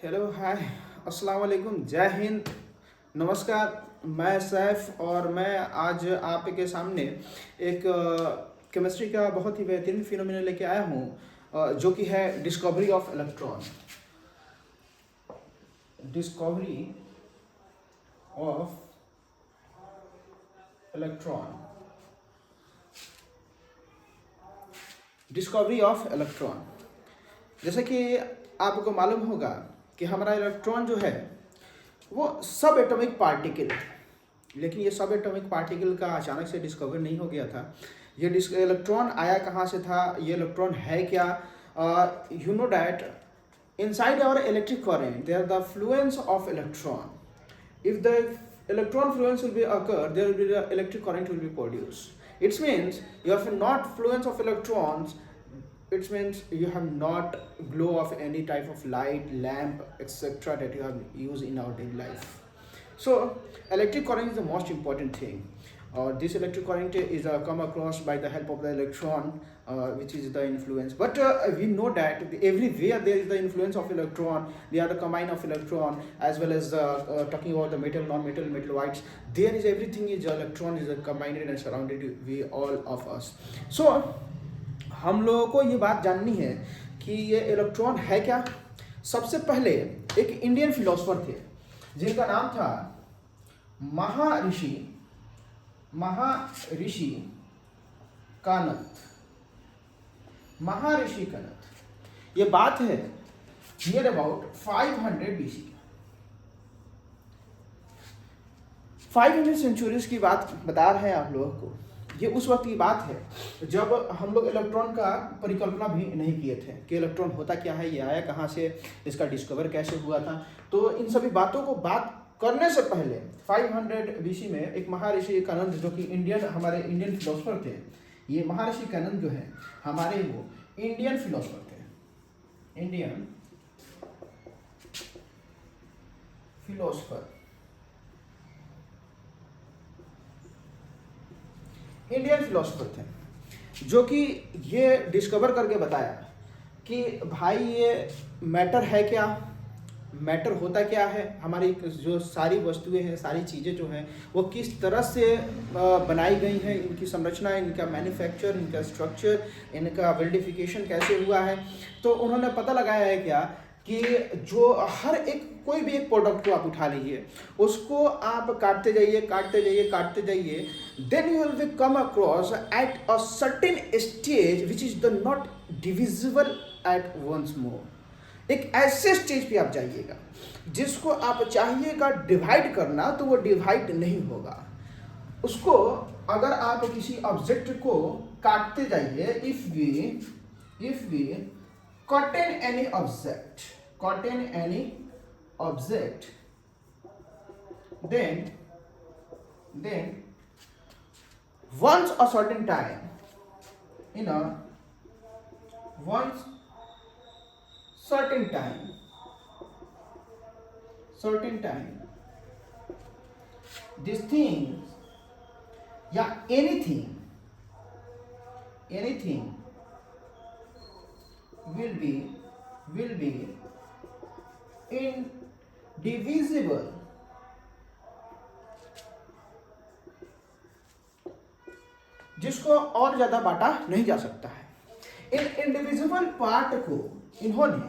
Hello hi अस्सलाम वालेकुम जय हिंद नमस्कार। मैं सैफ और मैं आज आपके सामने एक केमिस्ट्री का बहुत ही बेहतरीन फिनोमिना लेके आया हूँ, जो कि है discovery of electron. Discovery of electron. Discovery of electron. जैसे कि आपको मालूम होगा कि हमारा इलेक्ट्रॉन जो है वो सब एटॉमिक पार्टिकल है, लेकिन ये सब एटॉमिक पार्टिकल का अचानक से डिस्कवर नहीं हो गया था। ये इलेक्ट्रॉन आया कहाँ से था, ये इलेक्ट्रॉन है क्या? You know that inside our electric current there are the fluence of electron. If the electron fluence will be occur, there will be the electric current will be produced. It means you have not fluence of electrons, it means you have not glow of any type of light, lamp, etc. that you have used in our daily life. So electric current is the most important thing. This electric current is come across by the help of the electron, which is the influence. But we know that everywhere there is the influence of electron. They are the combine of electron, as well as talking about the metal, non-metal, metal whites. There is everything is electron is combined and surrounded we all of us. So हम लोगों को ये बात जाननी है कि ये electron है क्या। सबसे पहले एक इंडियन फिलोसोफर थे जिनका नाम था महर्षि कानत। महर्षि कानत। ये बात है नियर अबाउट 500 BC। 500 सेंचुरीज की बात बता रहे हैं आप लोगों को। ये उस वक्त की बात है जब हम लोग इलेक्ट्रॉन का परिकल्पना भी नहीं किए थे कि इलेक्ट्रॉन होता क्या है, ये आया कहाँ से, इसका डिस्कवर कैसे हुआ था। तो इन सभी बातों को बात करने से पहले 500 BC में एक महर्षि कानंद, जो कि हमारे इंडियन फिलोसोफर थे। ये महर्षि कानंद जो है हमारे वो इंडियन फिलोसोफर थे। इंडियन फिलोसोफर थे, जो कि ये डिस्कवर करके बताया कि भाई ये मैटर है क्या, मैटर होता क्या है, हमारी जो सारी वस्तुएं हैं, सारी चीज़ें जो हैं वो किस तरह से बनाई गई हैं, इनकी संरचना, इनका मैन्युफैक्चर, इनका स्ट्रक्चर, इनका वेल्डिफिकेशन कैसे हुआ है। तो उन्होंने पता लगाया है क्या कि जो हर एक कोई भी एक प्रोडक्ट को आप उठा लीजिए, उसको आप काटते जाइए, then you will come across at a certain stage which is the not divisible at once more. एक ऐसे स्टेज पे आप जाइएगा जिसको आप चाहिएगा डिवाइड करना, तो वो डिवाइड नहीं होगा। उसको अगर आप किसी ऑब्जेक्ट को काटते जाइए, if we cut any object, then once a certain time, certain time these things, yeah, anything will be indivisible, जिसको और ज्यादा बांटा नहीं जा सकता है। इन इंडिविजिबल पार्ट को इन्होंने,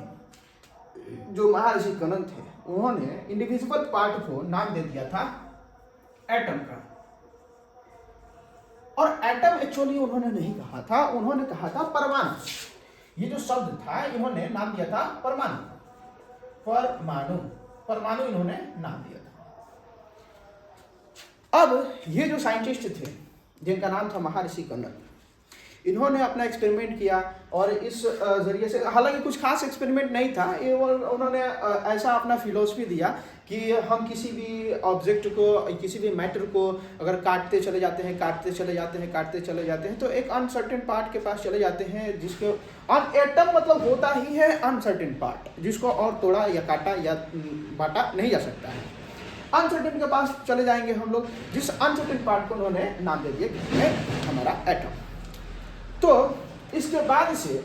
जो महर्षि कानंद थे, उन्होंने इंडिविजिबल पार्ट को नाम दे दिया था एटम का। और एटम एक्चुअली उन्होंने नहीं कहा था, उन्होंने कहा था परमाणु। ये जो शब्द था इन्होंने नाम दिया था परमाणु इन्होंने नाम दिया था। अब ये जो साइंटिस्ट थे जिनका नाम था महर्षि कानंद, इन्होंने अपना एक्सपेरिमेंट किया और इस जरिए से, हालांकि कुछ खास एक्सपेरिमेंट नहीं था, ये उन्होंने ऐसा अपना फिलोसफी दिया कि हम किसी भी ऑब्जेक्ट को, किसी भी मैटर को अगर काटते चले जाते हैं तो एक अनसर्टेन पार्ट के पास चले जाते हैं, जिसको एटम मतलब होता ही है अनसर्टेन पार्ट, जिसको और तोड़ा या काटा या बांटा नहीं जा सकता है। अनसर्टेन के पास चले जाएंगे हम लोग, जिस अनसर्टेन पार्ट को उन्होंने नाम दे दिया कि हमारा एटम। तो इसके बाद से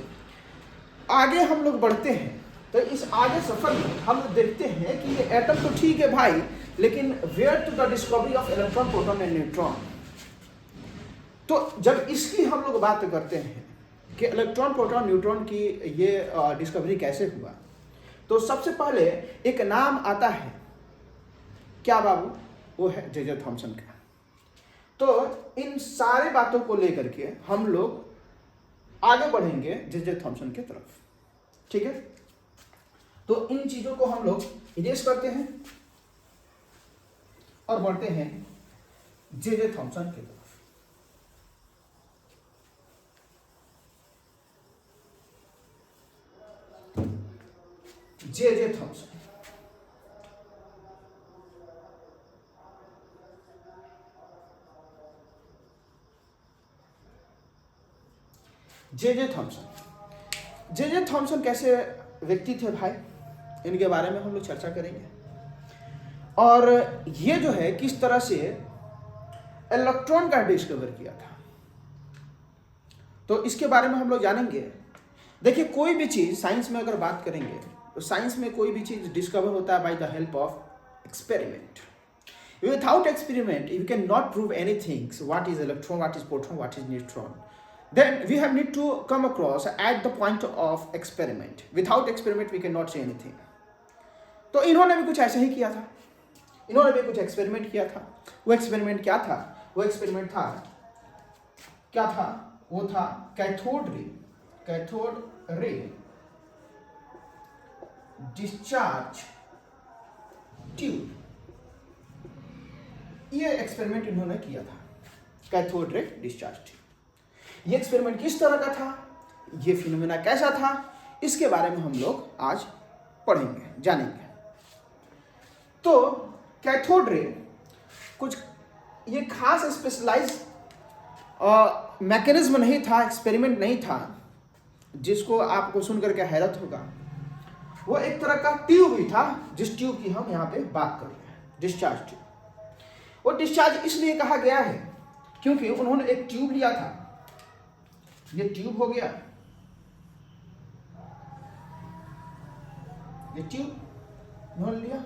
आगे हम लोग बढ़ते हैं तो इस आगे सफर में हम देखते हैं कि ये एटम तो ठीक है भाई, लेकिन where to the discovery of electron, proton and neutron. तो जब इसकी हम लोग बात करते हैं कि इलेक्ट्रॉन, प्रोटॉन, न्यूट्रॉन की ये डिस्कवरी कैसे हुआ, तो सबसे पहले एक नाम आता है, क्या बाबू, वो है जे थॉमसन का। तो इन सारे बातों को लेकर के हम लोग आगे बढ़ेंगे जे थॉमसन की तरफ, ठीक है। तो इन चीजों को हम लोग इरेज करते हैं और बढ़ते हैं जे थॉमसन की तरफ। J Thomson, J Thomson. J Thomson कैसे व्यक्ति थे भाई, इनके बारे में हम लोग चर्चा करेंगे, और ये जो है किस तरह से इलेक्ट्रॉन का डिस्कवर किया था, तो इसके बारे में हम लोग जानेंगे। देखिए, कोई भी चीज साइंस में अगर बात करेंगे तो साइंस में कोई भी चीज डिस्कवर होता है by the help of experiment. Without experiment you can not prove anything, what is electron, what is proton, what is neutron. Then we have need to come across at the point of experiment. Without experiment we cannot say anything. तो इन्होंने भी कुछ ऐसा ही किया था, इन्होंने भी कुछ एक्सपेरिमेंट किया था। वो एक्सपेरिमेंट क्या था? वो एक्सपेरिमेंट था, क्या था? वो था कैथोड रे डिस्चार्ज ट्यूब। ये एक्सपेरिमेंट इन्होंने किया था, कैथोड रे डिस्चार्ज ट्यूब। ये एक्सपेरिमेंट किस तरह का था, ये फिनोमेना कैसा था, इसके बारे में हम लोग आज पढ़ेंगे, जानेंगे। तो कैथोड रे कुछ ये खास स्पेशलाइज मैकेनिज्म नहीं था, एक्सपेरिमेंट नहीं था जिसको आपको सुनकर के हैरत होगा। वो एक तरह का ट्यूब ही था, जिस ट्यूब की हम यहाँ पे बात कर रहे हैं, डिस्चार्ज ट्यूब। वो डिस्चार्ज इसलिए कहा गया है क्योंकि उन्होंने एक ट्यूब लिया था, ये ट्यूब हो गया, ये ट्यूब इन्होंने लिया,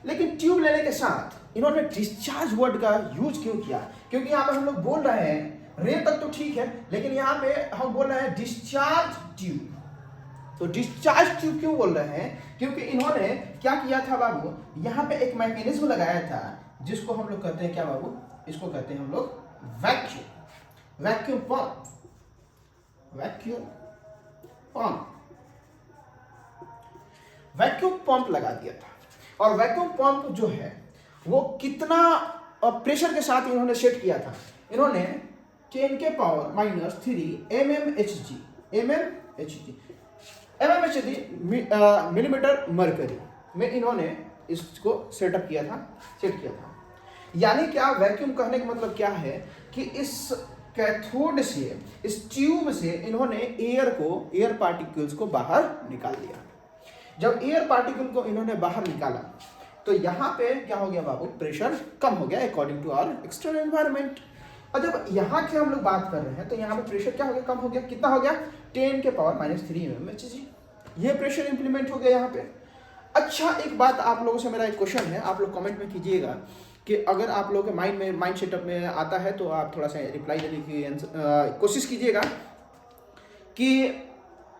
लेकिन ट्यूब लेने के साथ इन्होंने डिस्चार्ज वर्ड का यूज क्यों किया? क्योंकि यहाँ पे हम लोग बोल रहे हैं रे तक तो ठीक है, लेकिन यहाँ पे हम बोल रहे हैं डिस्चार्ज ट्यूब। तो डिस्चार्ज ट्यूब क्यों बोल रहे हैं? क्योंकि इन्होंने क्या किया था बाबू, यहाँ पे एक मैकेनिज्म लगाया था जिसको हम लोग कहते हैं क्या बाबू, इसको कहते हैं हम लोग वैक्यूम पंप। वैक्यूम पंप लगा दिया था, और वैक्यूम पंप जो है वो कितना प्रेशर के साथ इन्होंने सेट किया था, इन्होंने 10 के पावर -3 mmHg मिलीमीटर मरकरी में इन्होंने इसको सेट किया था। यानी क्या, वैक्यूम कहने का मतलब क्या है कि इस कैथोड से, इस ट्यूब से इन्होंने एयर पार्टिकल्स को बाहर निकाल दिया। जब एयर पार्टिकल को इन्होंने बाहर निकाला तो यहाँ पे क्या हो गया बाबू, प्रेशर कम हो गया according to our external environment. और जब यहाँ की हम लोग बात कर रहे हैं तो यहाँ पे प्रेशर क्या हो गया, कम हो गया। कितना हो गया? 10 के पावर -3 mmHg। ये प्रेशर इंप्लीमेंट हो गया यहाँ पे। अच्छा, एक बात आप लोगों से मेरा एक क्वेश्चन है, आप लोग कमेंट में कीजिएगा कि अगर आप लोगों के माइंड सेटअप में आता है तो आप थोड़ा सा रिप्लाई देने की कोशिश कीजिएगा कि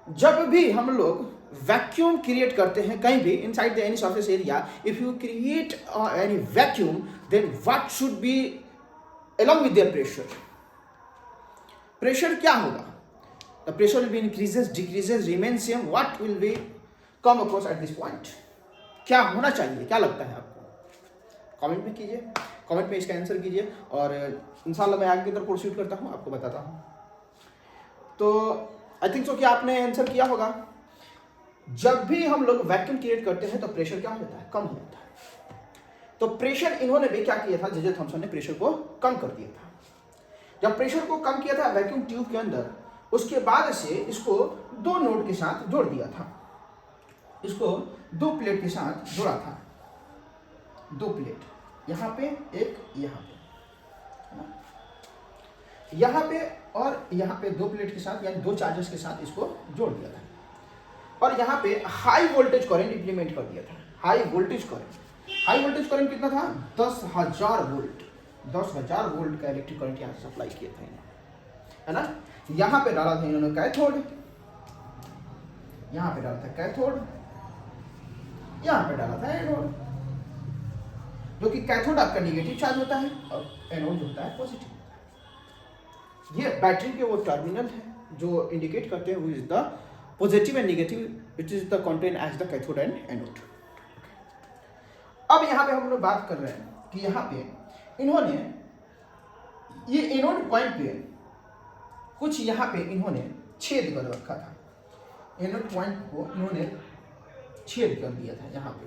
जब भी हम लोग वैक्यूम क्रिएट करते हैं कहीं भी inside the any surface area, if you create any vacuum then what should be along with their pressure क्या होगा? the pressure will be increases, decreases, remains same, what will be come across at this point? क्या होना चाहिए, क्या लगता है आपको? Comment में कीजिए, कमेंट में इसका आंसर कीजिए, और इंशाल्लाह मैं आगे की तरफ प्रोसीड करता हूँ, आपको बताता हूँ। तो आई थिंक सो कि आपने आंसर किया होगा। जब भी हम लोग वैक्यूम क्रिएट करते हैं तो प्रेशर क्या होता है, कम हो जाता है। तो प्रेशर इन्होंने भी क्या किया था, जे थॉमसन ने प्रेशर को कम कर दिया था। जब प्रेशर को कम किया था वैक्यूम ट्यूब के अंदर, उसके बाद से इसको 2 नोड के साथ जोड़ दिया था, इसको 2 प्लेट के साथ जोड़ा था। 2 प्लेट, यहाँ पे एक, यहाँ पे, यहाँ पे और यहाँ पे 2 प्लेट के साथ, यानी 2 चार्जेस के साथ इसको जोड़ दिया था। और यहाँ पे हाई वोल्टेज करंट इंप्लीमेंट कर दिया था। हाई वोल्टेज करंट कितना था? 10,000 वोल्ट। 10,000 वोल्ट का इलेक्ट्रिक करंट यहाँ से सप्लाई किया था इन्होंने, है ना। यहाँ पे डाला था इन्होंने कैथोड, यहाँ पे डाला था कैथोड, यहाँ पे डाला था एनोड। जो कि कैथोड आपका निगेटिव चार्ज होता है और एनोड होता है पॉजिटिव। ये बैटरी के वो टर्मिनल है जो इंडिकेट करते हैं which is the positive and negative, which is the content as the cathode and anode. अब यहाँ पे हम लोग बात कर रहे हैं कि यहाँ पे इन्होंने ये एनोड पॉइंट पे कुछ यहाँ पे इन्होंने छेद कर रखा था। एनोड पॉइंट को इन्होंने छेद कर दिया था। यहाँ पे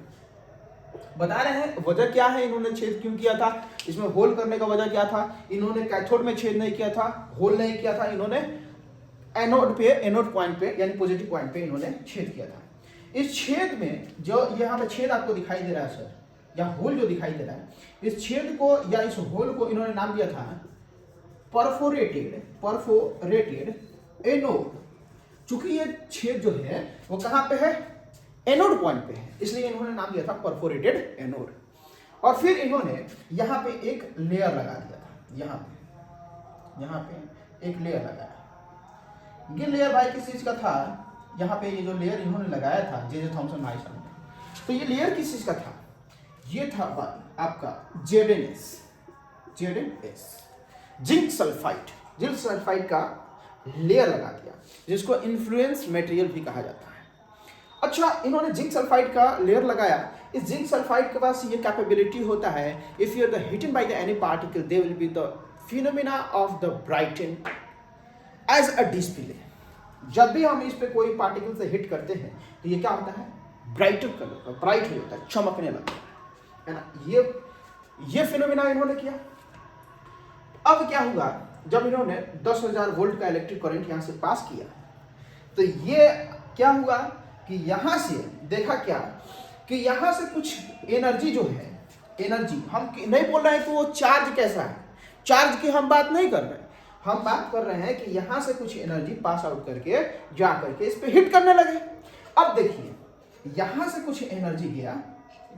बता रहे हैं वजह क्या है, इन्होंने छेद क्यों किया था, इसमें होल करने का वजह क्या था। इन्होंने कैथोड में छेद नहीं किया था, होल नहीं किया था, इन्होंने एनोड पे, एनोड पॉइंट पे यानी पॉजिटिव पॉइंट पे इन्होंने छेद किया था। इस छेद में जो यहाँ पे छेद आपको दिखाई दे रहा है सर, या होल जो दिखाई दे रहा है, इस छेद को या इस होल को इन्होंने नाम दिया था परफोरेटेड एनोड। चूंकि ये छेद जो है वो कहाँ पे है? एनोड पॉइंट पे है, इसलिए इन्होंने नाम दिया था परफोरेटेड एनोड। और फिर इन्होंने यहाँ पे एक लेयर लगा दिया था। यहाँ पे एक लेयर लगाया। ये लेयर भाई किस चीज का था? यहाँ पे ये जो लेयर इन्होंने लगाया था जे थॉमसन भाई साहब ने, तो ये लेयर किस चीज का था? ये था आपका ZnS, जिंक सल्फाइड का लेयर लगा दिया, जिसको इन्फ्लुएंस मटेरियल भी कहा जाता है। अच्छा, इन्होंने जिंक सल्फाइड का लेयर लगाया। इस जिंक सल्फाइड के पास ये कैपेबिलिटी होता है, if you are the hitting by the any particle they will be the phenomena of the brighten edge a display. जब भी हम इस पे कोई पार्टिकल से हिट करते हैं तो ये क्या होता है? ब्राइटर कलर का, ब्राइट हो जाता है, चमकने लगता है ना। ये फिनोमेना इन्होंने किया। अब क्या हुआ, जब इन्होंने 10,000 वोल्ट का इलेक्ट्रिक करंट यहां से पास किया तो ये क्या हुआ कि यहां से देखा क्या कि यहां से कुछ एनर्जी जो है, एनर्जी हम नहीं बोल रहे हैं कि वो चार्ज कैसा है, चार्ज की हम बात नहीं कर रहे हैं, हम बात कर रहे हैं कि यहां से कुछ एनर्जी पास आउट करके जा करके इस पे हिट करने लगे। अब देखिए यहां से कुछ एनर्जी गया,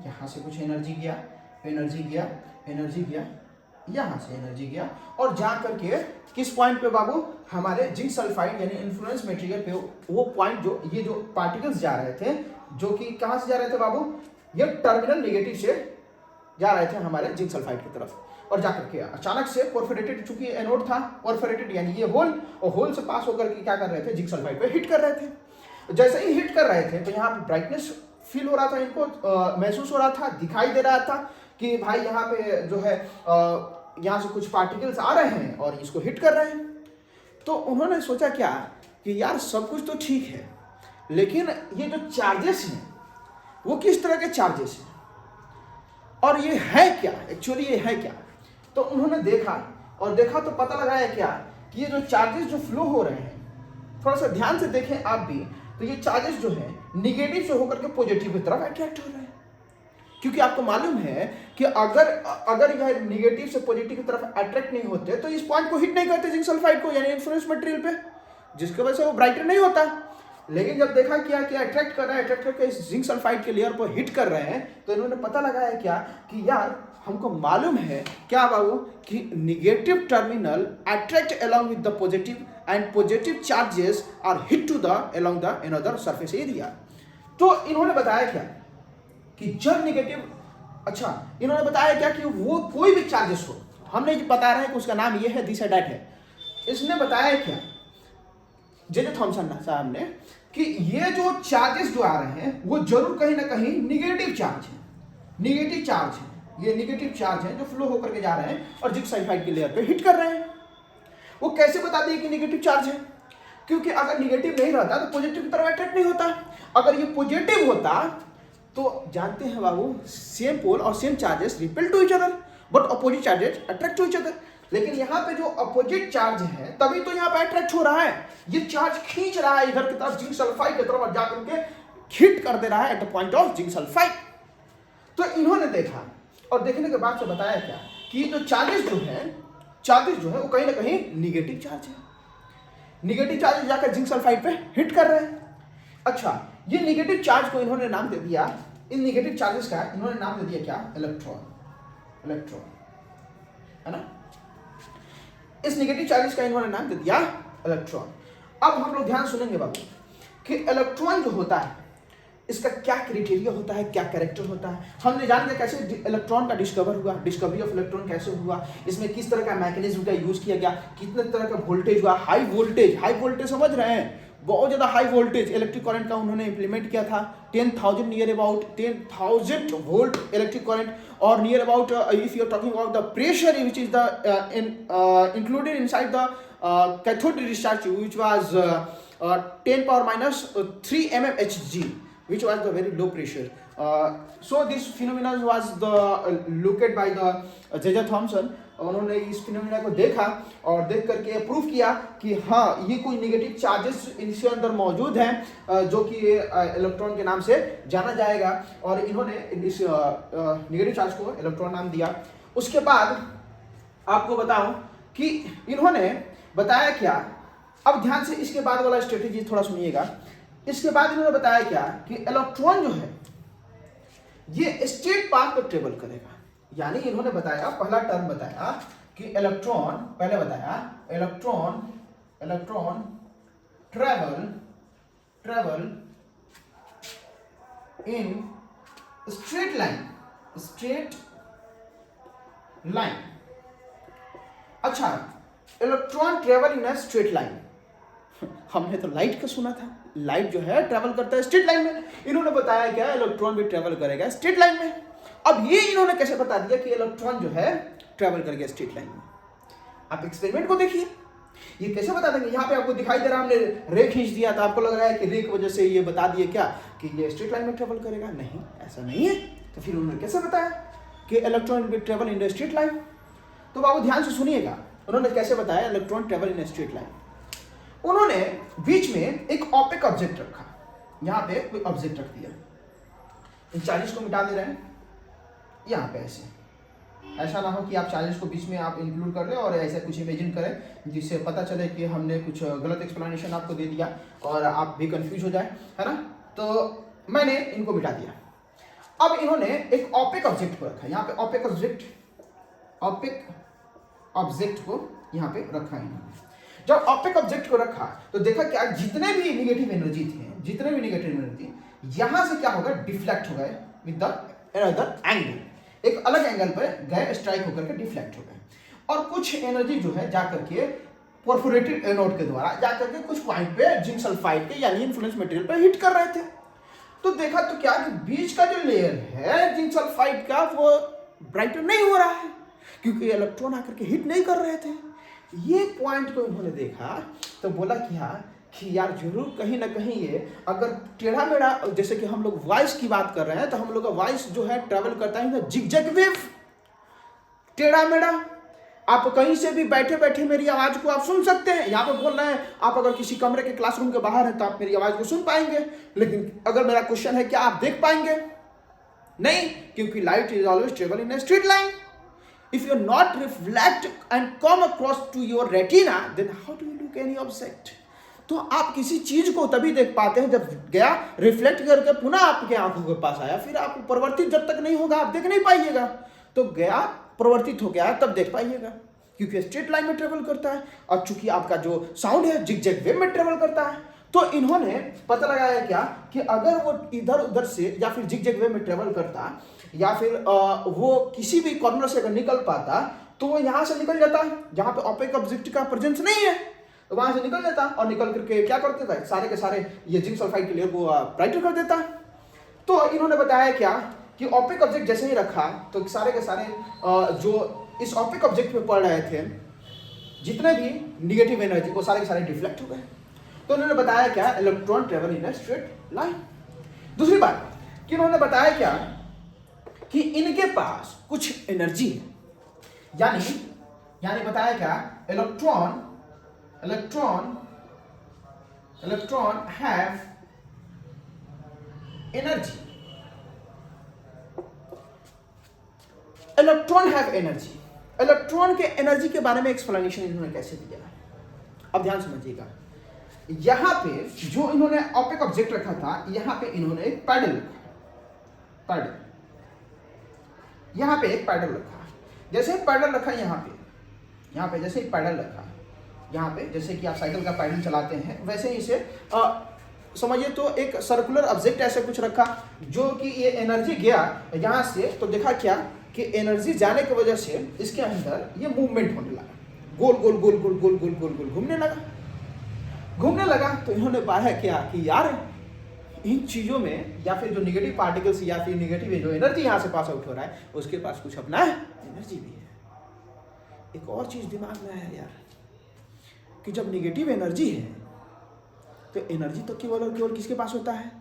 यहां से कुछ एनर्जी गया, एनर्जी गया, एनर्जी गया, यहां से एनर्जी गया और जा करके किस पॉइंट पे बाबू? हमारे जिंक सल्फाइड यानी इन्फ्लुएंस मटेरियल पे वो पॉइंट जो ये जो पार्टिकल्स जा रहे थे, जो कि कहां से जा रहे थे बाबू? ये टर्मिनल नेगेटिव से जा रहे थे हमारे जिंक सल्फाइड की तरफ, और जाकर के अचानक से परफोरेटेड, चूंकि एनोड था, परफोरेटेड यानी ये होल, और होल से पास होकर के क्या कर रहे थे? जिंक सल्फाइड पे हिट कर रहे थे। जैसे ही हिट कर रहे थे तो यहाँ पे ब्राइटनेस फील हो रहा था, इनको महसूस हो रहा था, दिखाई दे रहा था कि भाई यहाँ पे जो है यहाँ से कुछ पार्टिकल्स आ रहे हैं और इसको हिट कर रहे हैं। तो उन्होंने सोचा क्या कि यार सब कुछ तो ठीक है, लेकिन ये जो चार्जेस हैं वो किस तरह के चार्जेस हैं और ये है क्या, एक्चुअली ये है क्या? तो उन्होंने देखा और देखा तो पता लगाया क्या कि ये जो चार्जेस जो फ्लो हो रहे हैं, थोड़ा सा ध्यान से देखें आप भी, तो ये चार्जेस जो है निगेटिव से होकर के पॉजिटिव की तरफ अट्रैक्ट हो रहे हैं। क्योंकि आपको मालूम है कि अगर यह निगेटिव से पॉजिटिव की तरफ अट्रैक्ट नहीं होते तो इस पॉइंट को हिट नहीं करते जिंक सल्फाइड को, यानी इन्फ्लुएंस मटेरियल पे, जिसकी वजह से वो ब्राइटर नहीं होता। लेकिन जब देखा क्या कि अट्रैक्ट कर रहा है, अट्रैक्ट करके इस जिंक सल्फाइड के लेयर पर हिट कर रहे हैं, तो इन्होंने पता लगाया क्या कि यार हमको मालूम है क्या बाबू कि negative terminal attract along with the positive and positive charges are hit to the along the another surface area. तो इन्होंने बताया क्या कि जब निगेटिव, अच्छा इन्होंने बताया क्या कि वो कोई भी चार्जेस हो, हमने जो बता रहे हैं कि उसका नाम ये है, दिस है, डैट है। इसने बताया क्या जे थॉमसन साहब ने कि ये जो चार्जेस जो आ रहे हैं वो जरूर कहीं ना कहीं निगेटिव चार्ज है, निगेटिव चार्ज है, ये निगेटिव चार्ज है जो फ्लो होकर के जा रहे हैं और जिंक सल्फाइड के लेयर पे हिट कर रहे हैं। वो कैसे बता दिए कि निगेटिव चार्ज है? क्योंकि अगर निगेटिव नहीं रहता तो पॉजिटिव की तरफ अट्रैक्ट नहीं होता। अगर ये पॉजिटिव होता तो जानते हैं बाबू सेम पोल और same charges repel to each other but opposite charges attract to each other. लेकिन यहाँ पे जो अपोजिट चार्ज है तभी तो यहाँ पे अट्रैक्ट हो रहा है, ये चार्ज खींच रहा है इधर की तरफ जिंक सल्फाइड की तरफ और जाकर के हिट कर दे रहा है at the point of zinc sulphide. तो इन्होंने देखा और देखने के बाद से बताया क्या कि जो चार्जेस जो है वो कहीं ना कहीं निगेटिव चार्ज है, निगेटिव चार्ज जाकर जिंक सल्फाइड पे हिट कर रहे हैं। अच्छा ये नेगेटिव चार्ज को इन्होंने नाम दे दिया, इन नेगेटिव चार्जेस का इन्होंने नाम दे दिया क्या? इलेक्ट्रॉन। इलेक्ट्रॉन है ना, इस नेगेटिव चार्जेस का इन्होंने नाम दे दिया इलेक्ट्रॉन। अब हम लोग ध्यान सुनेंगे बाबू कि इलेक्ट्रॉन जो होता है इसका क्या क्राइटेरिया होता है, क्या कैरेक्टर होता है। हमने जान लिया कैसे इलेक्ट्रॉन का डिस्कवर हुआ, डिस्कवरी ऑफ इलेक्ट्रॉन कैसे हुआ, इसमें किस तरह का मैकेनिज्म का यूज किया गया, कितने तरह का वोल्टेज हुआ, हाई वोल्टेज समझ रहे हैं, बहुत ज्यादा हाई वोल्टेज इलेक्ट्रिक करंट का उन्होंने इंप्लीमेंट किया था। 10,000 near about 10,000 volt electric current, और near about if you are talking about the pressure which is the included inside the cathode discharge which was 10 power minus 3 mmHg, which was the very low pressure. So this phenomenon was looked by the J.J. Thomson. उन्होंने इस phenomena को देखा और देख करके proof किया कि हाँ ये कोई नेगेटिव चार्जेस इसके अंदर मौजूद हैं जो कि इलेक्ट्रॉन के नाम से जाना जाएगा, और इन्होंने इस नेगेटिव चार्ज को इलेक्ट्रॉन नाम दिया। उसके बाद आपको बताऊं कि इन्होंने बताया क्या, अब ध्यान से इसके बाद वाला स्ट्रेटेजी थोड़ा सुनिएगा। इसके बाद इन्होंने बताया क्या कि इलेक्ट्रॉन जो है ये स्ट्रेट पाथ पर ट्रेवल करेगा, यानी इन्होंने बताया, पहला टर्म बताया कि इलेक्ट्रॉन, पहले बताया electron travel in straight line. अच्छा, electron travel in a straight line, हमने तो लाइट का सुना था, लाइट जो है ट्रेवल करता है स्ट्रेट लाइन में, इन्होंने बताया क्या इलेक्ट्रॉन भी ट्रेवल करेगा स्ट्रेट लाइन में। अब ये इन्होंने कैसे बता दिया कि इलेक्ट्रॉन जो है ट्रेवल करेगा स्ट्रेट लाइन में? आप एक्सपेरिमेंट को देखिए, ये कैसे बता देंगे। यहाँ पे आपको दिखाई दे रहा, हमने रे खींच दिया था, आपको लग रहा है कि रे की वजह से ये बता दिए क्या कि ये स्ट्रेट लाइन में ट्रेवल करेगा? नहीं, ऐसा नहीं है। तो फिर उन्होंने कैसे बताया कि electron will travel in the straight line? तो बाबू ध्यान से सुनिएगा, उन्होंने कैसे बताया electron travel in straight line. उन्होंने बीच में एक ऑपेक ऑब्जेक्ट रखा, यहाँ पे कोई ऑब्जेक्ट रख दिया, इन चार्जेस को मिटा दे रहे हैं यहाँ पे, ऐसा ना हो कि आप चार्जेस को बीच में आप इंक्लूड कर लें और ऐसा कुछ इमेजिन करें जिससे पता चले कि हमने कुछ गलत एक्सप्लेनेशन आपको दे दिया और आप भी कंफ्यूज हो जाए, है ना। तो मैंने इनको मिटा दिया। अब इन्होंने एक ऑपेक ऑब्जेक्ट को रखा, यहाँ पे ऑपेक ऑब्जेक्ट को यहाँ पे रखा इन्होंने। जब ऑपेक ऑब्जेक्ट को रखा तो देखा क्या, जितने भी नेगेटिव एनर्जी यहां से क्या होगा, डिफ्लेक्ट हो गए विद द अनदर एंगल, एक अलग एंगल पर गए, स्ट्राइक होकर के डिफ्लेक्ट हो गए, और कुछ एनर्जी जो है जाकर के परफोरेटेड एनोड के द्वारा जाकर के कुछ पॉइंट पे जिंक सल्फाइड के यानी इन्फ्लुएंस मटेरियल पे हिट कर रहे थे। तो देखा तो क्या कि बीच का जो लेयर है जिंक सल्फाइड का वो ब्राइटर नहीं हो रहा है क्योंकि इलेक्ट्रॉन आकर के हिट नहीं कर रहे थे। ये पॉइंट को इन्होंने देखा तो बोला कि यार जरूर कहीं ना कहीं ये अगर टेढ़ा मेढ़ा, जैसे कि हम लोग वॉइस की बात कर रहे हैं तो हम लोग का वॉइस जो है ट्रेवल करता है जिगजैग वेव, टेढ़ा मेढ़ा। आप कहीं से भी बैठे बैठे मेरी आवाज को आप सुन सकते हैं, यहाँ पे बोल रहे हैं आप अगर किसी कमरे के क्लासरूम के बाहर हैं तो आप मेरी आवाज को सुन पाएंगे, लेकिन अगर मेरा क्वेश्चन है क्या आप देख पाएंगे? नहीं, क्योंकि light is always travel in a straight line. If you not reflect and come across to your retina, then how do you look any object? तो आप किसी चीज को तभी देख पाते हैं जब गया रिफ्लेक्ट करके पुनः आपके आंखों के पास आया, फिर आप परिवर्तित जब तक नहीं होगा आप देख नहीं पाइएगा। तो गया परिवर्तित हो गया तब देख पाइएगा, क्योंकि स्ट्रेट लाइन में ट्रेवल करता है और चूंकि आपका जो साउंड है जिगजैग वेव में ट्रेवल करता है। तो इन्होंने पता लगाया क्या कि अगर वो इधर उधर से या फिर जिगजैग वेव में ट्रेवल करता या फिर वो किसी भी कॉर्नर से अगर निकल पाता तो वो यहाँ से निकल जाता, जहाँ पे ऑपेक ऑब्जेक्ट का प्रेजेंस नहीं है, तो वहां से निकल जाता और निकल करके क्या करते थे, सारे के सारे ये जिंक सल्फाइड के लेयर को ब्राइटर कर देता। तो इन्होंने बताया क्या कि ऑपेक ऑब्जेक्ट जैसे ही रखा तो सारे के सारे जो इस ऑपेक ऑब्जेक्ट में पड़ रहे थे जितने भी निगेटिव एनर्जी वो सारे के सारे डिफ्लेक्ट हो गए। तो उन्होंने बताया क्या, electron travel in a straight line. दूसरी बात कि उन्होंने बताया क्या कि इनके पास कुछ एनर्जी है, यानी बताया क्या, इलेक्ट्रॉन हैव एनर्जी, इलेक्ट्रॉन के एनर्जी के बारे में एक्सप्लेनेशन इन्होंने कैसे दिया। अब ध्यान समझिएगा, यहां पे जो इन्होंने ऑपेक ऑब्जेक्ट रखा था, यहां पे इन्होंने एक पैडल रखा, पैडल, यहां पे एक पैडल रखा। जैसे पैडल रखा यहां पे जैसे एक पैडल रखा यहां पे, जैसे कि आप साइकिल का पैडल चलाते हैं, वैसे ही इसे समझिए तो एक सर्कुलर ऑब्जेक्ट ऐसे कुछ रखा, जो कि ये एनर्जी गया यहां से, तो देखा क्या कि एनर्जी जाने की वजह से इसके अंदर ये मूवमेंट होने लगा, गोल गोल गोल गोल गोल गोल गोल गोल घूमने लगा। तो इन्होंने पाया क्या कि यार इन चीजों में या फिर जो निगेटिव पार्टिकल्स या फिर निगेटिव जो एनर्जी यहाँ से पास आउट हो रहा है, उसके पास कुछ अपना एनर्जी भी है। एक और चीज दिमाग में आया यार कि जब निगेटिव एनर्जी है तो एनर्जी तो केवल और केवल किसके पास होता है?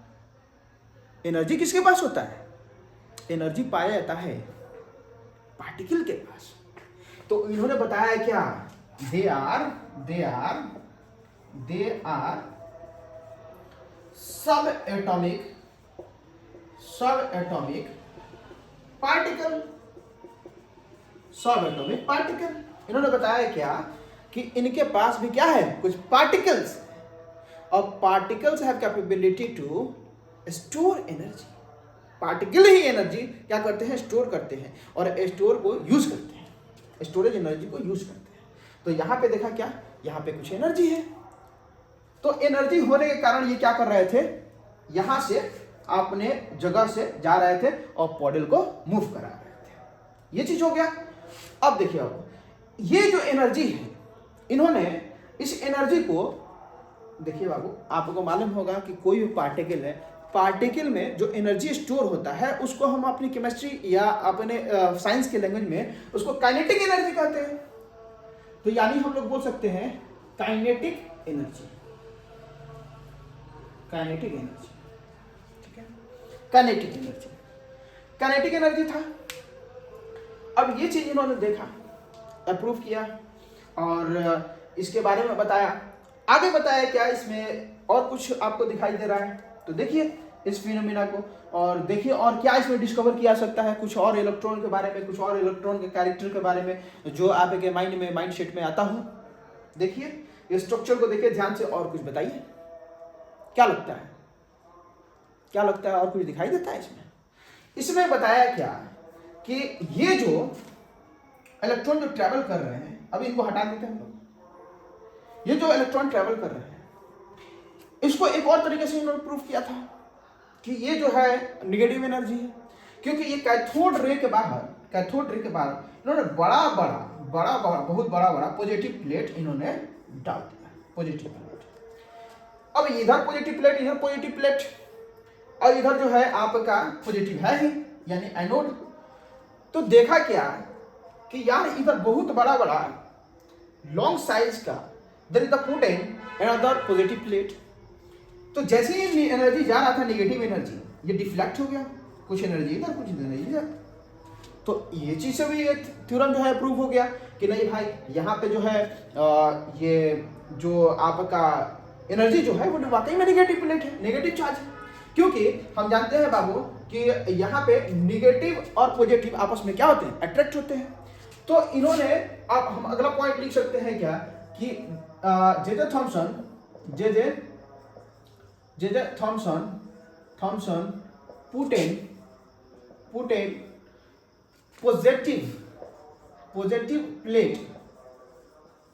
एनर्जी किसके पास होता है? एनर्जी पाया जाता है पार्टिकल के पास। तो इन्होंने बताया क्या, दे आर सब एटॉमिक पार्टिकल। इन्होंने बताया क्या कि इनके पास भी क्या है, कुछ पार्टिकल्स, और particles have capability to store energy. Particle ही एनर्जी क्या करते हैं, स्टोर करते हैं, और स्टोर को यूज करते हैं, स्टोरेज एनर्जी को यूज करते हैं। तो यहाँ पे देखा क्या, यहाँ पे कुछ एनर्जी है। तो एनर्जी होने के कारण ये क्या कर रहे थे, यहाँ से अपने जगह से जा रहे थे और पॉडल को मूव करा रहे थे। ये चीज हो गया। अब देखिए, अब ये जो एनर्जी है, इन्होंने इस एनर्जी को, देखिए बाबू, आपको मालूम होगा कि कोई भी पार्टिकल है, पार्टिकल में जो एनर्जी स्टोर होता है उसको हम अपनी केमिस्ट्री या अपने साइंस के लैंग्वेज में उसको काइनेटिक एनर्जी कहते हैं। तो यानी हम लोग बोल सकते हैं काइनेटिक एनर्जी, ठीक है, काइनेटिक एनर्जी था। अब ये चीज इन्होंने देखा, अप्रूव किया और इसके बारे में बताया। आगे बताया क्या, इसमें और कुछ आपको दिखाई दे रहा है, तो देखिए इस फिनोमिना को, और देखिए और क्या इसमें डिस्कवर किया सकता है, कुछ और इलेक्ट्रॉन के बारे में, कुछ और इलेक्ट्रॉन के कैरेक्टर के बारे में जो आपके माइंड सेट में आता हो। देखिए ये स्ट्रक्चर को देखिए ध्यान से, और कुछ बताइए क्या लगता है, और कुछ दिखाई देता है इसमें बताया क्या कि ये जो इलेक्ट्रॉन जो ट्रैवल कर रहे हैं, अभी इनको हटा देते हैं हम लोग, ये जो इलेक्ट्रॉन ट्रैवल कर रहे हैं, इसको एक और तरीके से इन्होंने प्रूव किया था कि ये जो है निगेटिव एनर्जी है, क्योंकि ये कैथोड रे के बाहर इन्होंने बहुत बड़ा पॉजिटिव प्लेट इन्होंने डाल दिया, पॉजिटिव प्लेट। अब इधर पॉजिटिव प्लेट, इधर पॉजिटिव प्लेट, और इधर जो है आपका पॉजिटिव है ही, यानी एनोड। तो देखा क्या कि यार इधर बहुत बड़ा लॉन्ग साइज का there is the proton and other positive plate. तो जैसे ही एनर्जी जा रहा था, निगेटिव एनर्जी, ये डिफ्लेक्ट हो गया, कुछ एनर्जी इधर, कुछ एनर्जी इधर। तो ये चीज से भी ये थ्योरम जो है प्रूव हो गया कि नहीं भाई, यहाँ पे जो है ये जो आपका एनर्जी जो है वो वाकई में निगेटिव प्लेट है, निगेटिव चार्ज है। क्योंकि हम जानते हैं बाबू कि यहाँ पे निगेटिव और पॉजिटिव आपस में क्या होते हैं, अट्रैक्ट होते हैं। तो इन्होंने, अब हम अगला पॉइंट लिख सकते हैं क्या कि J Thomson put a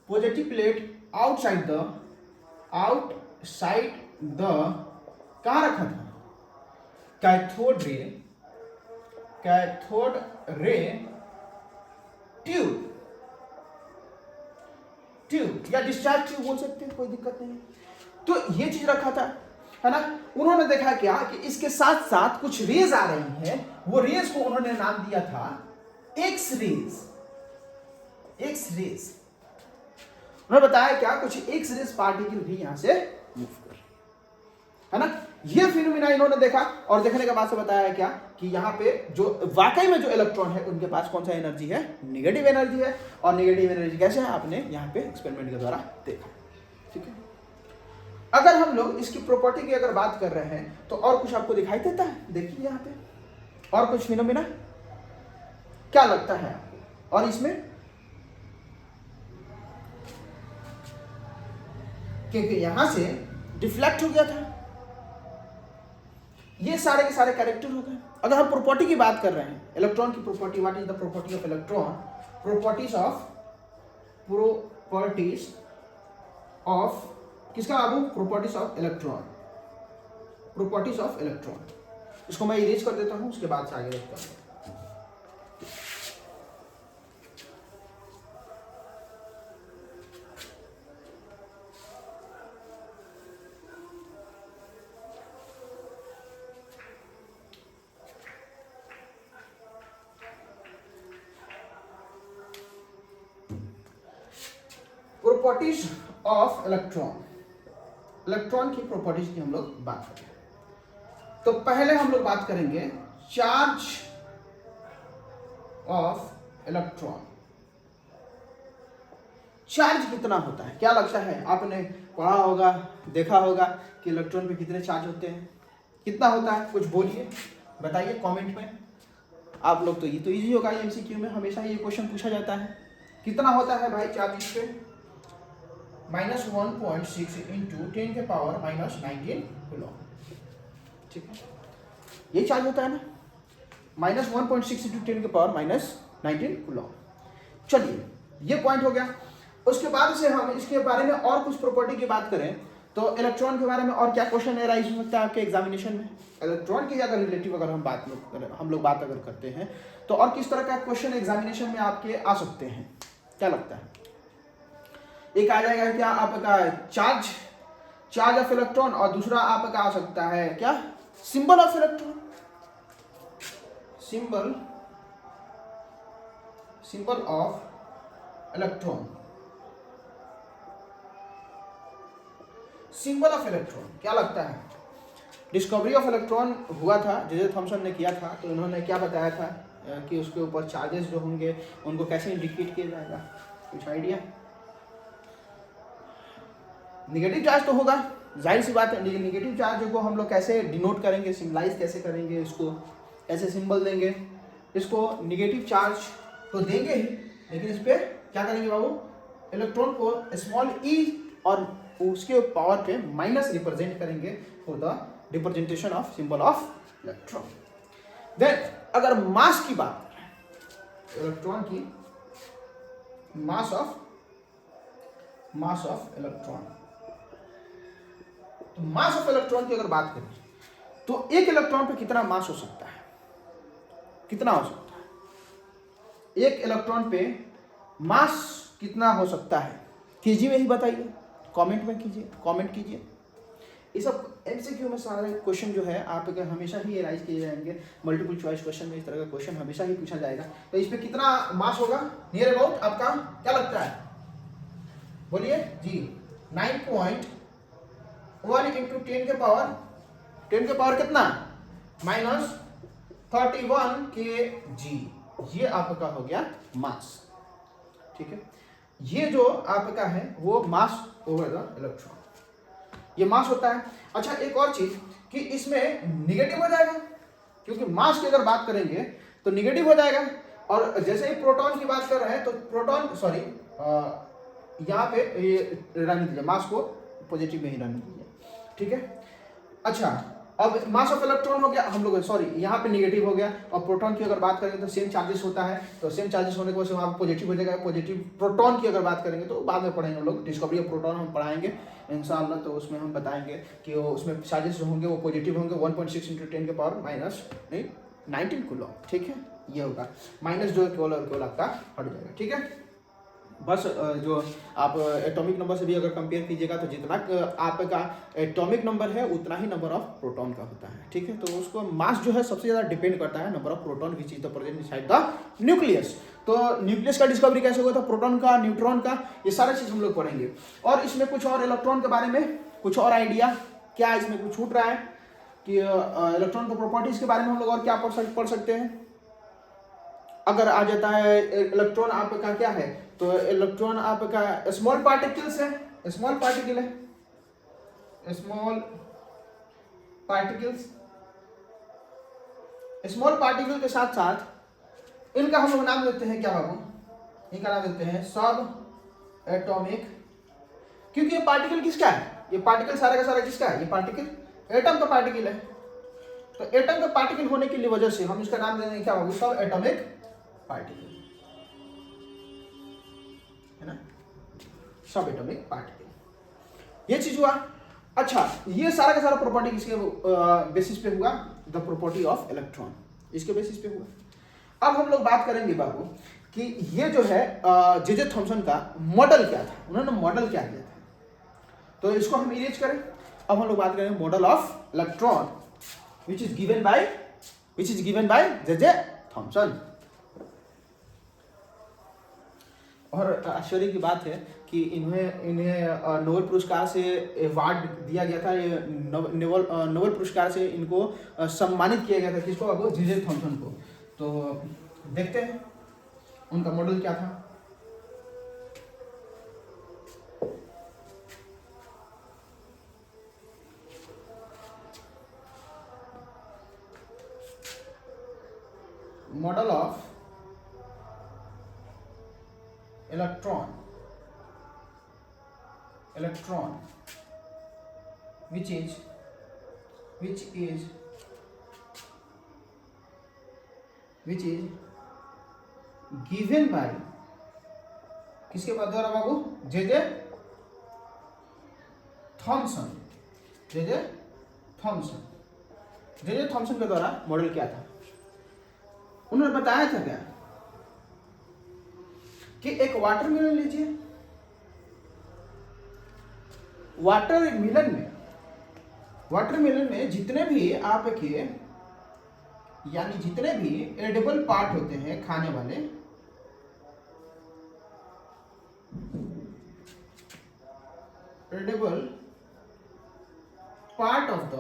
positive plate outside the कहाँ रखा था, कैथोड रे ट्यूब या डिस्चार्ज ट्यूब बोल सकते हैं, कोई दिक्कत नहीं। तो ये चीज रखा था, है ना। उन्होंने देखा क्या कि इसके साथ साथ कुछ रेज आ रही हैं, वो रेज को उन्होंने नाम दिया था एक्स रेज। उन्होंने बताया क्या, कुछ एक्स रेज पार्टिकल भी यहां से मूव कर, है ना। ये फिनोमिना इन्होंने देखा, और देखने के बाद से बताया क्या कि यहाँ पे जो वाकई में जो इलेक्ट्रॉन है उनके पास कौन सा एनर्जी है, निगेटिव एनर्जी है। और निगेटिव एनर्जी कैसे है, आपने यहाँ पे एक्सपेरिमेंट के द्वारा देखा, ठीक है। अगर हम लोग इसकी प्रॉपर्टी की अगर बात कर रहे हैं तो और कुछ आपको दिखाई देता है, देखिए यहाँ पे और कुछ फिनोमिना क्या लगता है आपको, और इसमें क्योंकि यहां से डिफ्लेक्ट हो गया था। ये सारे के सारे कैरेक्टर हो गए। अगर हम प्रॉपर्टी की बात कर रहे हैं, इलेक्ट्रॉन की property, what is the property of electron? Properties of किसका बाबू? Properties of electron. Properties of electron, इसको मैं इरेज कर देता हूं, उसके बाद से आगे देखता हूं। प्रॉपर्टीज ऑफ इलेक्ट्रॉन, इलेक्ट्रॉन की प्रॉपर्टीज की हम लोग बात करें तो पहले हम लोग बात करेंगे चार्ज ऑफ इलेक्ट्रॉन। चार्ज कितना होता है? क्या लगता है, आपने पढ़ा होगा, देखा होगा कि इलेक्ट्रॉन पे कितने चार्ज होते हैं? कितना होता है? कुछ बोलिए, बताइए कमेंट में। आप लोग तो ये तो इजी होगा, एमसीक्यू में हमेशा ये क्वेश्चन पूछा जाता है। कितना होता है भाई चार्ज इस पे? -1.6 इंटू 10 के पावर -19 कूलम। ठीक है, ये चार्ज होता है ना, -1.6 इंटू 10 के पावर -19 कूलम। चलिए, ये पॉइंट हो गया। उसके बाद से हम इसके बारे में और कुछ प्रॉपर्टी की बात करें तो इलेक्ट्रॉन के बारे में और क्या क्वेश्चन राइज हो सकता है आपके एग्जामिनेशन में? इलेक्ट्रॉन की अगर रिलेटिव अगर हम बात अगर करते हैं तो और किस तरह का क्वेश्चन एग्जामिनेशन में आपके आ सकते हैं? क्या लगता है? एक आ जाएगा क्या आपका चार्ज ऑफ इलेक्ट्रॉन, और दूसरा आपका आ सकता है क्या? Symbol of electron. Symbol of electron, symbol of electron. क्या लगता है? डिस्कवरी ऑफ इलेक्ट्रॉन हुआ था, जे थॉमसन ने किया था, तो इन्होंने क्या बताया था कि उसके ऊपर चार्जेस जो होंगे उनको कैसे इंडिकेट किया जाएगा? कुछ आइडिया? निगेटिव चार्ज तो होगा, जाहिर सी बात है। निगेटिव चार्ज को हम लोग कैसे डिनोट करेंगे, सिम्बलाइज कैसे करेंगे, इसको ऐसे सिंबल देंगे। इसको निगेटिव चार्ज तो देंगे ही, लेकिन इस पर क्या करेंगे बाबू? इलेक्ट्रॉन को स्मॉल ई और उसके पावर पे माइनस रिप्रेजेंट करेंगे for the representation of symbol of electron. Then अगर मास की बात करें, इलेक्ट्रॉन की मास ऑफ इलेक्ट्रॉन, तो मास ऑफ इलेक्ट्रॉन की अगर बात करें तो एक इलेक्ट्रॉन पे कितना मास हो सकता है? कितना हो सकता है एक इलेक्ट्रॉन पे मास? कितना हो सकता है केजी में ही बताइए, कमेंट में कीजिए, कमेंट कीजिए। ये सब एमसीक्यू में सारे क्वेश्चन जो है आपके हमेशा ही एनालाइज किए जाएंगे। मल्टीपल चॉइस क्वेश्चन में इस तरह का क्वेश्चन हमेशा ही पूछा जाएगा। तो इस पे कितना मास होगा नियर अबाउट आपका? क्या लगता है, बोलिए जी? 9.1 इंटू 10 के पावर कितना? -31 kg। ये आपका हो गया मास। ठीक है, ये जो आपका है वो मास ओवर द इलेक्ट्रॉन, ये मास होता है। अच्छा, एक और चीज कि इसमें निगेटिव हो जाएगा, क्योंकि मास की अगर बात करेंगे तो निगेटिव हो जाएगा। और जैसे ही प्रोटॉन की बात कर रहे हैं तो प्रोटॉन, सॉरी, यहाँ पे ये रहने दीजिए, मास को पॉजिटिव में ही रहने दीजिए। ठीक है, अच्छा, अब मास ऑफ इलेक्ट्रॉन हो गया हम लोग, सॉरी यहाँ पे निगेटिव हो गया। और प्रोटॉन की अगर बात करेंगे तो सेम चार्जेस होता है, तो सेम चार्जेस होने की वजह से वहाँ पॉजिटिव हो जाएगा। पॉजिटिव प्रोटॉन की अगर बात करेंगे तो बाद में पढ़ेंगे हम लोग, डिस्कवरी ऑफ प्रोटॉन हम पढ़ाएंगे इंशाअल्लाह। तो उसमें हम बताएंगे कि वो उसमें चार्जेस जो होंगे वो पॉजिटिव होंगे, 1.6 इंटू 10 के पावर -19 कूलम। ठीक है, ये होगा माइनस जो केवल आपका हट जाएगा। ठीक है, बस जो आप एटॉमिक नंबर से भी अगर कंपेयर कीजिएगा तो जितना आपका एटॉमिक नंबर है उतना ही नंबर ऑफ प्रोटॉन का होता है। ठीक है, तो उसको मास जो है सबसे ज़्यादा डिपेंड करता है number of proton which is the present inside the nucleus. तो न्यूक्लियस का डिस्कवरी कैसे हुआ था, प्रोटॉन का, न्यूट्रॉन का, ये सारा चीज़ हम लोग पढ़ेंगे। और इसमें कुछ और इलेक्ट्रॉन के बारे में कुछ और आइडिया क्या इसमें कुछ छूट रहा है कि इलेक्ट्रॉन के प्रॉपर्टीज के बारे में हम लोग और क्या पढ़ सकते हैं? अगर आ जाता है इलेक्ट्रॉन आपका क्या है, तो इलेक्ट्रॉन आपका स्मॉल पार्टिकल्स है, स्मॉल पार्टिकल है, स्मॉल पार्टिकल के साथ साथ इनका हम लोग नाम देते हैं क्या बाबू? इनका नाम देते हैं सब एटॉमिक। क्योंकि ये पार्टिकल किसका है, ये पार्टिकल सारा का सारा किसका है, ये पार्टिकल एटम का पार्टिकल है। तो एटम का पार्टिकल होने की वजह से हम इसका नाम देंगे क्या होगा, सब एटॉमिक पार्टिकल, है ना, सब एटॉमिक पार्टिकल, ये चीज हुआ। अच्छा, ये सारा का सारा प्रॉपर्टी किसके बेसिस पे हुआ, द प्रॉपर्टी ऑफ इलेक्ट्रॉन, इसके बेसिस पे हुआ। अब हम लोग बात करेंगे बाबू कि ये जो है जे थॉमसन का मॉडल क्या था, उन्होंने मॉडल क्या दिया था, तो इसको हम इरेज करें। अब हम लोग बात करेंगे model of electron which is given by J Thomson. और आश्चर्य की बात है कि इन्हें नोबेल पुरस्कार से अवार्ड दिया गया था, ये नोबेल पुरस्कार से इनको सम्मानित किया गया था, किसको, अब जे थॉमसन को। तो देखते हैं उनका मॉडल क्या था। Model of electron which is given by किसके द्वारा बाबू, जे थॉमसन। जे थॉमसन के द्वारा मॉडल क्या था, उन्होंने बताया था क्या कि एक वाटरमेलन लीजिए, वाटरमेलन में जितने भी आपके यानी जितने भी एडिबल पार्ट होते हैं, खाने वाले, edible part of the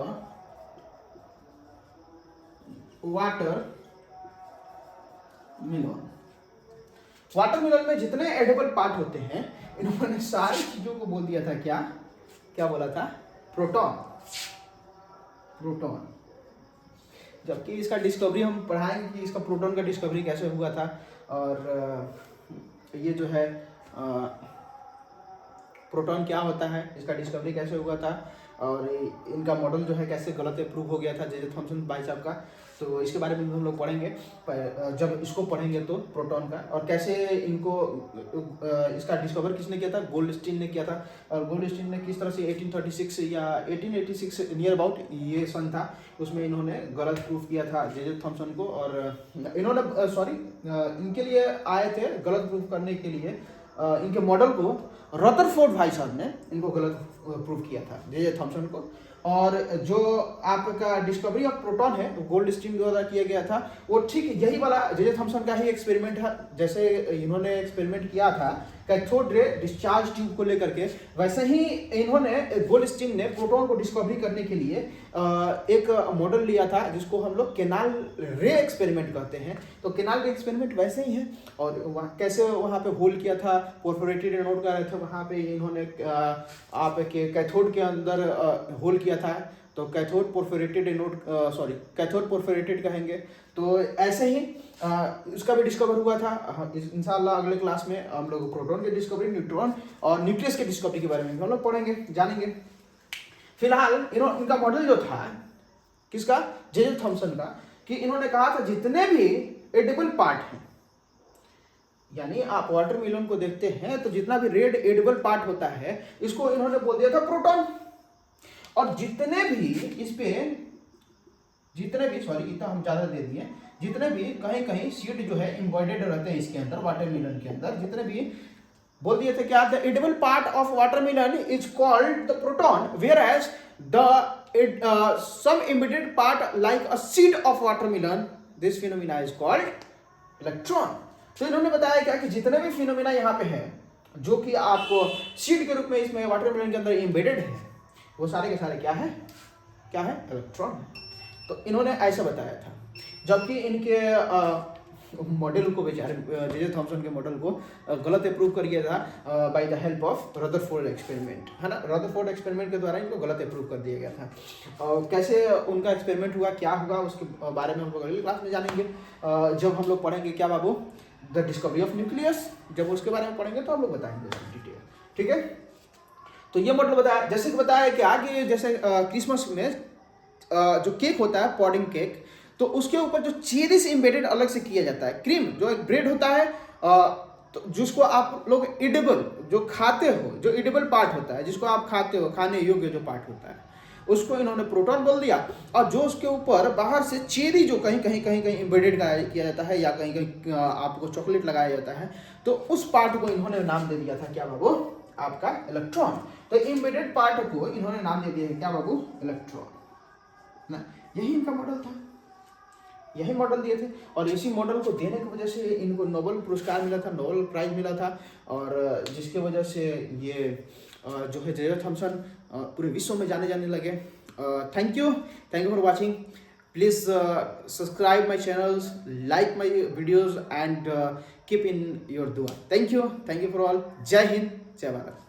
watermelon में जितने एडिबल पार्ट होते हैं, इन्होंने सारी चीजों को बोल दिया था क्या बोला था, प्रोटॉन। जबकि इसका डिस्कवरी हम पढ़ाएंगे कि इसका प्रोटॉन का डिस्कवरी कैसे हुआ था, और ये जो है प्रोटॉन क्या होता है, इसका डिस्कवरी कैसे हुआ था, और इनका मॉडल जो है कैसे गलत प्रूव हो गया था जे थॉमसन भाई साहब का। तो इसके बारे में हम लोग पढ़ेंगे, जब इसको पढ़ेंगे तो प्रोटॉन का, और कैसे इनको इसका डिस्कवर किसने किया था, गोल्डस्टीन ने किया था। और गोल्डस्टीन ने किस तरह से 1836 या 1886 नियर अबाउट ये सन था, उसमें इन्होंने गलत प्रूफ किया था जे थॉमसन को। और इन्होंने इनके लिए आए थे गलत प्रूफ करने के लिए, इनके मॉडल को रदरफोर्ड भाई साहब ने इनको गलत प्रूफ किया था जे थॉमसन को। और जो आपका डिस्कवरी ऑफ प्रोटॉन है वो गोल्डस्टीन द्वारा किया गया था, वो ठीक यही वाला जे थॉमसन का ही एक्सपेरिमेंट है। जैसे इन्होंने एक्सपेरिमेंट किया था कैथोड रे डिस्चार्ज ट्यूब को लेकर के, वैसे ही इन्होंने गोल्डस्टीन ने प्रोटॉन को डिस्कवरी करने के लिए एक मॉडल लिया था जिसको हम लोग केनाल रे एक्सपेरिमेंट कहते हैं। तो केनाल रे एक्सपेरिमेंट वैसे ही है, और वहाँ कैसे वहाँ पे होल किया था, परफोरेटेड एनोड का रहे थे, वहाँ पे इन्होंने आपके कैथोड के अंदर होल किया था, तो cathode perforated anode cathode perforated कहेंगे। तो ऐसे ही इसका भी डिस्कवर हुआ था। इंशाल्लाह अगले क्लास में हम लोग प्रोटॉन के डिस्कवरी, न्यूट्रॉन और न्यूक्लियस के डिस्कवरी के बारे में हम लोग पढ़ेंगे, जानेंगे। फिलहाल इनका मॉडल जो था किसका, जे थॉमसन का, कि इन्होंने कहा था जितने भी एडिबल पार्ट हैं, यानी आप वाटरमेलन को देखते हैं तो जितना भी रेड एडिबल पार्ट होता है, इसको इन्होंने बोल दिया था प्रोटॉन। और जितने भी इतना हम ज्यादा दे दिए, जितने भी कहीं कहीं सीड जो है इम्बॉइडेड रहते हैं इसके अंदर, वाटरमेलन के अंदर जितने भी, बोल दिए थे क्या, the edible part of watermelon is called the proton, whereas the some embedded part like a seed of watermelon, this phenomena is called electron. तो इन्होंने बताया क्या कि जितने भी फिनोमिना यहाँ पे है जो कि आपको सीड के रूप में इसमें वाटरमेलन के अंदर इम्बेडेड है, वो सारे के सारे क्या है, इलेक्ट्रॉन है। तो इन्होंने ऐसा बताया था, जबकि इनके मॉडल को बेचारे जे थॉमसन के मॉडल को गलत अप्रूव कर दिया था by the help of Rutherford experiment, है ना। रदरफोर्ड एक्सपेरिमेंट के द्वारा इनको गलत अप्रूव कर दिया गया था। और कैसे उनका एक्सपेरिमेंट हुआ, क्या हुआ, उसके बारे में हम लोग अगली क्लास में जानेंगे। जब हम लोग पढ़ेंगे क्या बाबू, द डिस्कवरी ऑफ न्यूक्लियस, जब उसके बारे में पढ़ेंगे तो हम लोग बताएंगे डिटेल, ठीक है। तो ये मॉडल बताया, जैसे कि बताया कि आगे जैसे क्रिसमस में जो केक होता है पॉडिंग केक, तो उसके ऊपर जो चेरीज एम्बेडेड अलग से किया जाता है। क्रीम जो एक ब्रेड होता है तो जिसको आप लोग इडेबल जो खाते हो, जो इडेबल पार्ट होता है जिसको आप खाते हो, खाने योग्य जो पार्ट होता है, उसको इन्होंने प्रोटॉन बोल दिया। और जो उसके ऊपर बाहर से चेरी जो कहीं कहीं कहीं कहीं एम्बेडेड किया जाता है या कहीं कहीं आपको चॉकलेट लगाया जाता है, तो उस पार्ट को इन्होंने नाम दे दिया था क्या बाबू, आपका इलेक्ट्रॉन। तो एम्बेडेड पार्ट को इन्होंने नाम दे दिया है क्या बाबू, इलेक्ट्रॉन ना। यही इनका मॉडल था, यही मॉडल दिए थे। और इसी मॉडल को देने की वजह से इनको नोबेल पुरस्कार मिला था, नोबेल प्राइज मिला था। और जिसके वजह से ये जो है जे थॉमसन पूरे विश्व में जाने लगे। Thank you for watching. Please subscribe my channels, like my videos and keep in your दुआ। Thank you for all. जय हिंद, जय भारत।